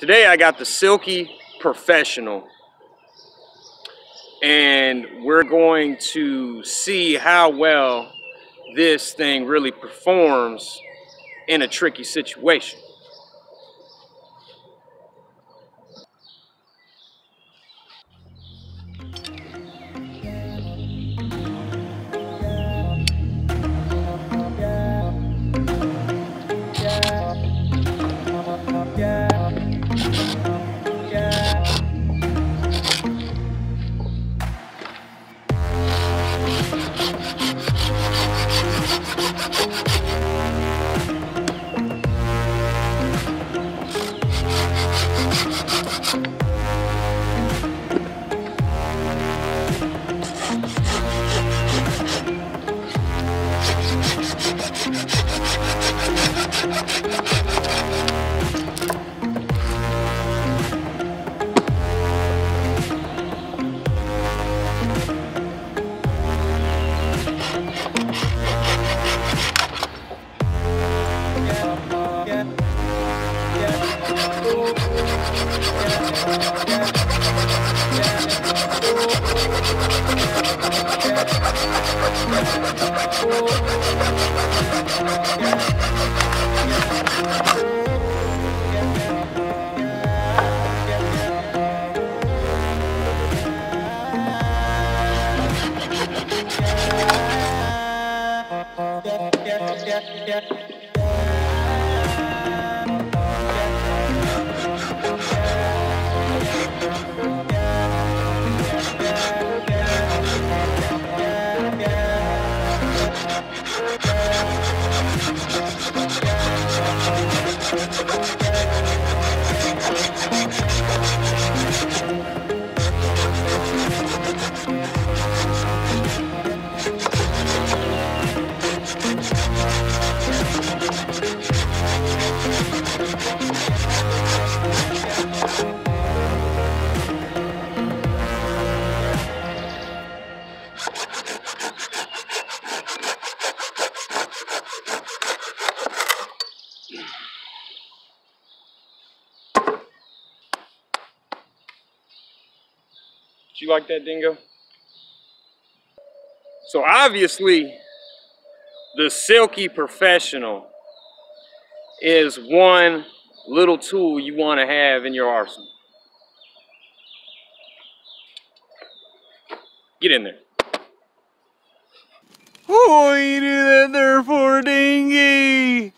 Today I got the Silky Professional, and we're going to see how well this thing really performs in a tricky situation. You like that, Dingo? So obviously, the Silky Professional is one little tool you want to have in your arsenal. Get in there. What you do that there for, Dingy?